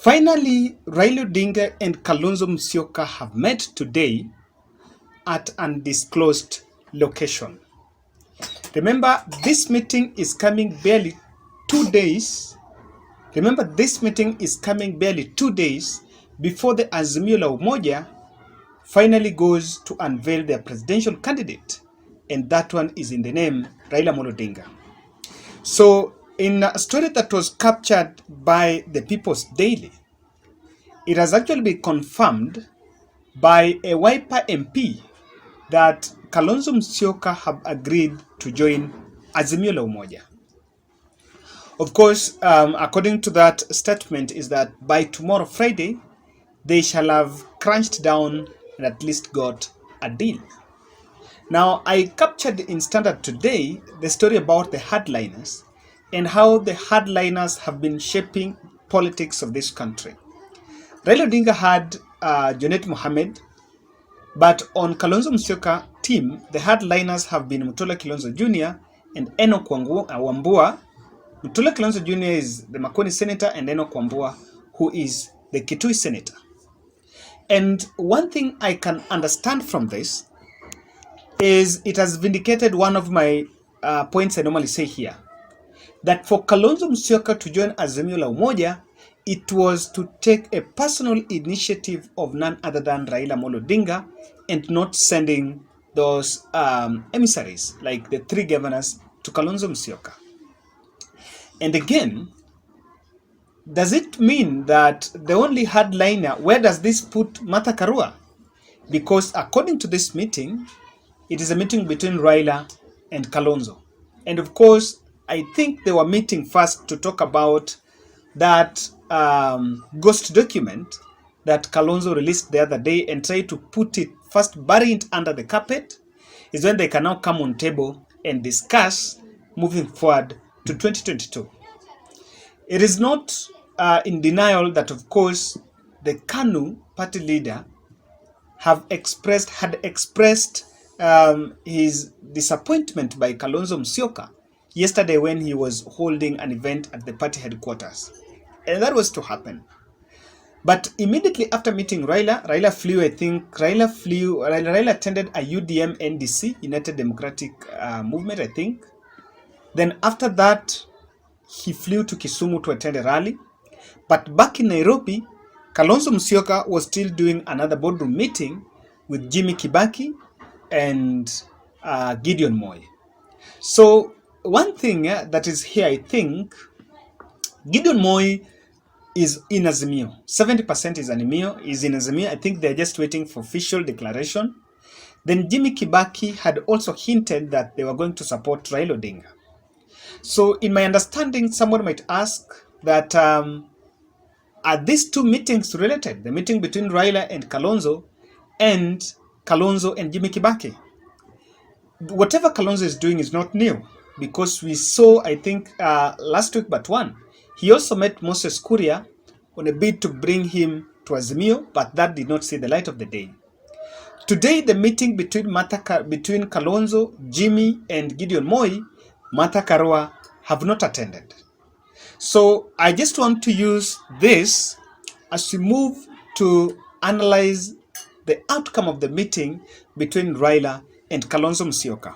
Finally, Raila Odinga and Kalonzo Musyoka have met today at an undisclosed location. Remember, this meeting is coming barely 2 days. Remember, this meeting is coming barely 2 days before the Azimio la Umoja finally goes to unveil their presidential candidate, and that one is in the name Raila Odinga. So, in a story that was captured by the People's Daily, it has actually been confirmed by a Wiper MP that Kalonzo Musyoka have agreed to join Azimio la Umoja. Of course, according to that statement, is that by tomorrow, Friday, they shall have crunched down and at least got a deal. Now, I captured in Standard today the story about the hardliners and how the hardliners have been shaping politics of this country. Raila Odinga had Junet Mohammed, but on Kalonzo Musyoka team, the hardliners have been Mutula Kilonzo Jr. and Enoch Wambua. Mutula Kilonzo Jr. is the Makoni senator and Enoch Wambua, who is the Kitui senator. And one thing I can understand from this is it has vindicated one of my points I normally say here, that for Kalonzo Musyoka to join Azimio la Umoja, it was to take a personal initiative of none other than Raila Odinga and not sending those emissaries like the 3 governors to Kalonzo Musyoka. And again, does it mean that the only hardliner, where does this put Martha Karua? Because according to this meeting, it is a meeting between Raila and Kalonzo. And of course, I think they were meeting first to talk about that ghost document that Kalonzo released the other day and try to put it, first bury it under the carpet, is when they can now come on table and discuss moving forward to 2022. It is not in denial that, of course, the KANU party leader had expressed his disappointment by Kalonzo Musyoka yesterday when he was holding an event at the party headquarters. And that was to happen. But immediately after meeting Raila attended a UDM NDC, United Democratic Movement, I think. Then after that, he flew to Kisumu to attend a rally. But back in Nairobi, Kalonzo Musyoka was still doing another boardroom meeting with Jimmy Kibaki and Gideon Moi. So one thing that is here, I think, Gideon Moi is in Azimio. 70% is in Azimio. I think they're just waiting for official declaration. Then Jimmy Kibaki had also hinted that they were going to support Raila Odinga. So in my understanding, someone might ask that are these two meetings related? The meeting between Raila and Kalonzo and Jimmy Kibaki. Whatever Kalonzo is doing is not new, because we saw, I think, last week but one, he also met Moses Kuria on a bid to bring him to Azimio, but that did not see the light of the day. Today, the meeting between Kalonzo, Jimmy, and Gideon Moi, Martha Karua have not attended. So I just want to use this as we move to analyze the outcome of the meeting between Raila and Kalonzo Musyoka.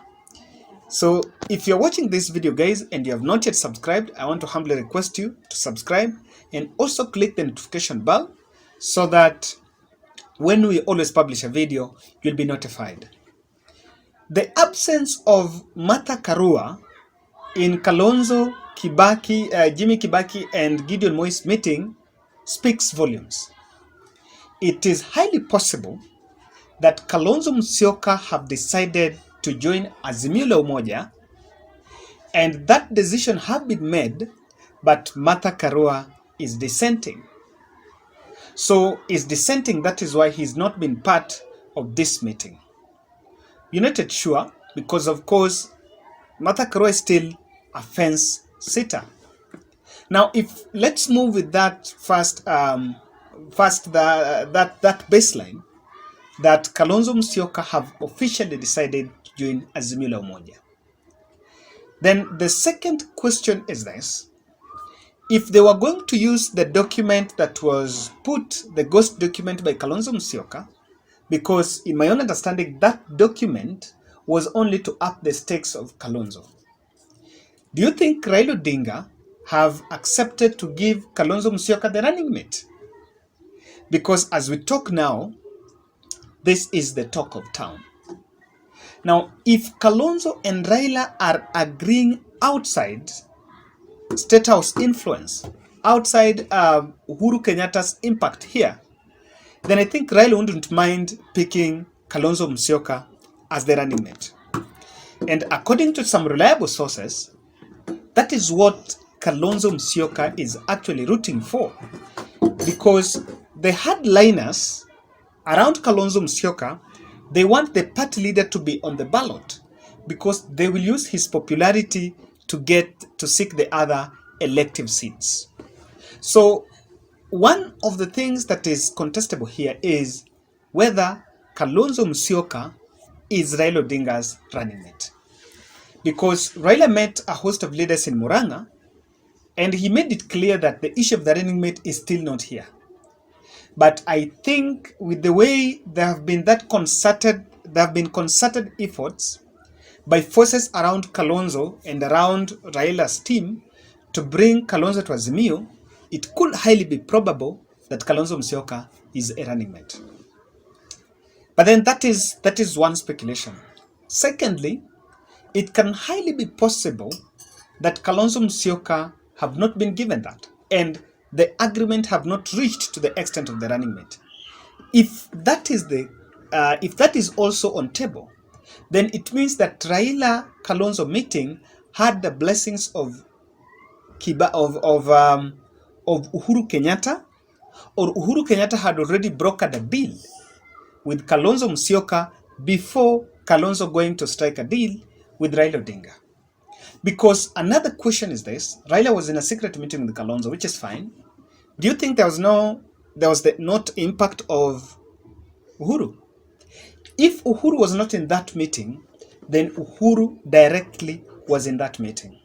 So if you're watching this video, guys, and you have not yet subscribed, I want to humbly request you to subscribe and also click the notification bell so that when we always publish a video, you'll be notified. The absence of Martha Karua in Kalonzo, Jimmy Kibaki and Gideon Moi's meeting speaks volumes. It is highly possible that Kalonzo Musyoka have decided to join Azimio la Umoja, and that decision have been made, but Martha Karua is dissenting. So is dissenting, that is why he's not been part of this meeting. United sure, because of course Martha Karua is still a fence sitter. Now, if let's move with that first, that baseline, that Kalonzo Musyoka have officially decided to join Azimio la Umoja. Then the second question is this: if they were going to use the document that was put, the ghost document by Kalonzo Musyoka, because in my own understanding, that document was only to up the stakes of Kalonzo. Do you think Raila Odinga have accepted to give Kalonzo Musyoka the running mate? Because as we talk now, this is the talk of town. Now, if Kalonzo and Raila are agreeing outside Statehouse influence, outside Uhuru Kenyatta's impact here, then I think Raila wouldn't mind picking Kalonzo Musyoka as the running mate. And according to some reliable sources, that is what Kalonzo Musyoka is actually rooting for. Because the hardliners around Kalonzo Musyoka, they want the party leader to be on the ballot because they will use his popularity to seek the other elective seats. So one of the things that is contestable here is whether Kalonzo Musyoka is Raila Odinga's running mate. Because Raila met a host of leaders in Murang'a, and he made it clear that the issue of the running mate is still not here. But I think with the way there have been concerted efforts by forces around Kalonzo and around Raila's team to bring Kalonzo to Azimio, it could highly be probable that Kalonzo Musyoka is a running mate. But then that is one speculation. Secondly, it can highly be possible that Kalonzo Musyoka have not been given that, and the agreement have not reached to the extent of the running mate. If that is also on table, then it means that Raila Kalonzo meeting had the blessings of Uhuru Kenyatta, or Uhuru Kenyatta had already brokered a deal with Kalonzo Musyoka before Kalonzo going to strike a deal with Raila Odinga. Because another question is this: Raila was in a secret meeting with Kalonzo, which is fine. Do you think there was not impact of Uhuru? If Uhuru was not in that meeting, then Uhuru directly was in that meeting.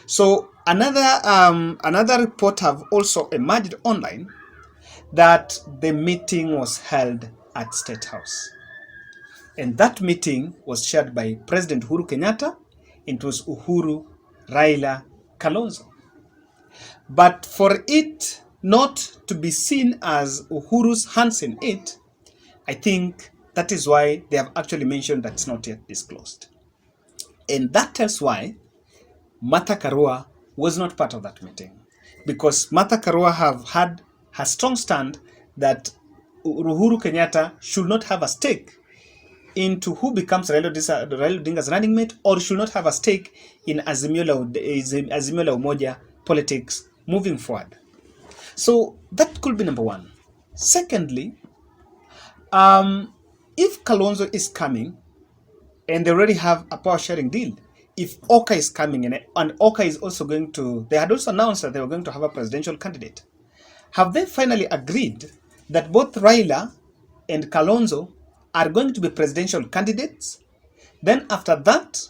So another report have also emerged online that the meeting was held at Statehouse. And that meeting was chaired by President Uhuru Kenyatta. It was Uhuru, Raila, Kalonzo. But for it not to be seen as Uhuru's hands in it, I think that is why they have actually mentioned that it's not yet disclosed. And that tells why Martha Karua was not part of that meeting. Because Martha Karua have had her strong stand that Uhuru Kenyatta should not have a stake into who becomes Raila Odinga's running mate, or should not have a stake in Azimio la Umoja politics moving forward. So that could be number one. Secondly, if Kalonzo is coming and they already have a power sharing deal, if Oka is coming and Oka is also going to, they had also announced that they were going to have a presidential candidate. Have they finally agreed that both Raila and Kalonzo are going to be presidential candidates? Then after that,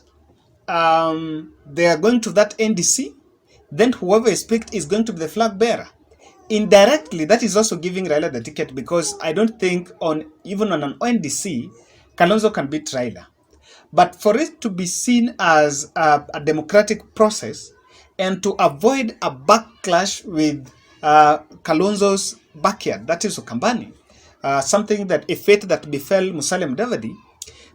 they are going to that NDC. Then whoever is picked is going to be the flag bearer. Indirectly, that is also giving Raila the ticket, because I don't think even on an NDC, Kalonzo can beat Raila. But for it to be seen as a democratic process and to avoid a backlash with Kalonzo's backyard, that is Ukambani, something that a fate that befell Musalia Mudavadi,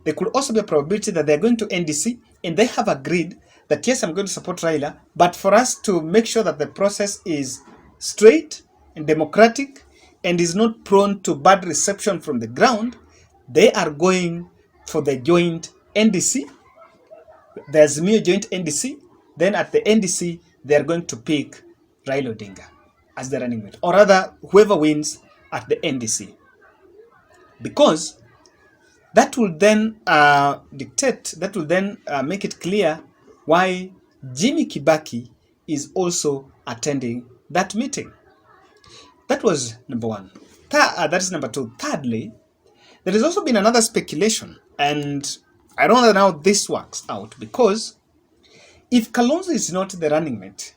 there could also be a probability that they're going to NDC and they have agreed that yes, I'm going to support Raila, but for us to make sure that the process is straight and democratic and is not prone to bad reception from the ground, they are going for the joint NDC. There's a joint NDC. Then at the NDC, they're going to pick Raila Odinga as the running mate, or rather, whoever wins at the NDC. Because that will then make it clear why Jimmy Kibaki is also attending that meeting. That was number one. That is number two. Thirdly, there has also been another speculation, and I don't know how this works out, because if Kalonzo is not the running mate,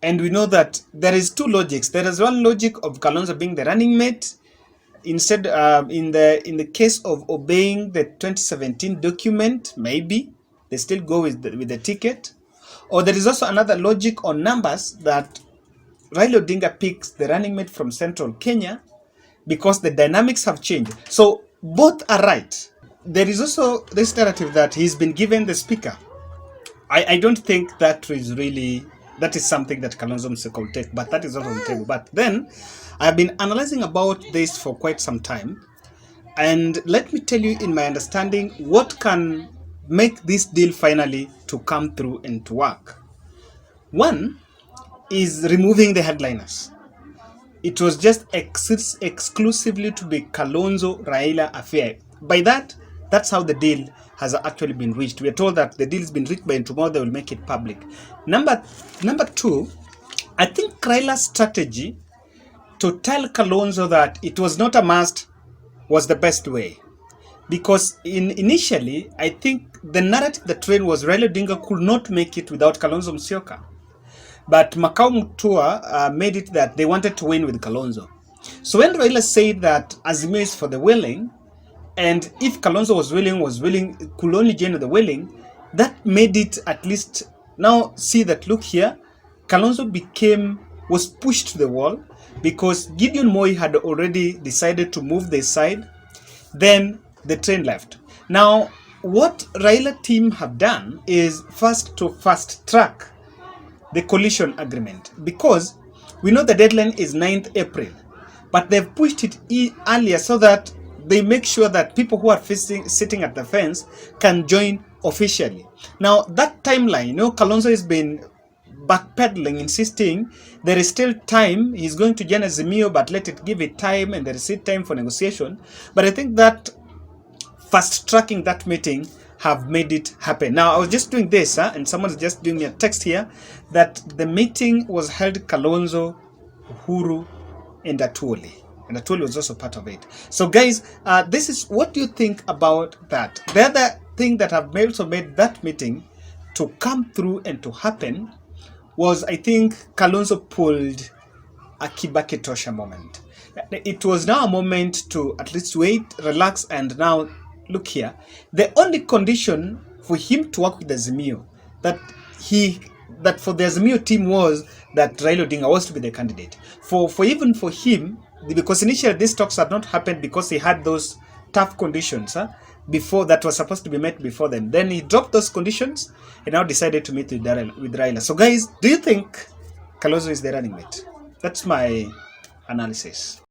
And we know that there is two logics. There is one logic of Kalonzo being the running mate. Instead, in the case of obeying the 2017 document, maybe they still go with the ticket. Or there is also another logic on numbers that Raila Odinga picks the running mate from Central Kenya because the dynamics have changed. So both are right. There is also this narrative that he's been given the speaker. I don't think that is something that Kalonzo Musyoka will take, but that is not on the table. But then I've been analyzing about this for quite some time, and let me tell you, in my understanding, what can make this deal finally to come through and to work. One is removing the headliners. It was just exclusively to be Kalonzo Raila affair. By that's how the deal has actually been reached. We are told that the deal has been reached by tomorrow they will make it public. Number two, I think Raila's strategy to tell Kalonzo that it was not a must was the best way. Because initially, I think the narrative the train was Raila Odinga could not make it without Kalonzo Musyoka. But Makau Mutua made it that they wanted to win with Kalonzo. So when Raila said that Azimio is for the willing, and if Kalonzo was willing, could only join the willing, that made it at least now see that, look here, Kalonzo was pushed to the wall because Gideon Moi had already decided to move their side. Then the train left. Now, what Raila team have done is first to fast track the coalition agreement, because we know the deadline is 9th April, but they've pushed it earlier so that they make sure that people who are sitting at the fence can join officially. Now, that timeline, Kalonzo has been backpedaling, insisting there is still time. He's going to join Azimio, but give it time, and there is still time for negotiation. But I think that fast-tracking that meeting have made it happen. Now, I was just doing this, and someone's just doing me a text here that the meeting was held Kalonzo, Uhuru, and Atwoli. And Atwoli was also part of it. So, guys, this is what do you think about that? The other thing that have also made that meeting to come through and to happen was, I think, Kalonzo pulled a Kibaki Tosha moment. It was now a moment to at least wait, relax, and now look here. The only condition for him to work with the Azimio that for the Azimio team was that Raila Odinga was to be the candidate. For him, because initially these talks had not happened because he had those tough conditions before that was supposed to be met before then. Then he dropped those conditions and now decided to meet with Raila. So guys, do you think Kalonzo is the running mate? That's my analysis.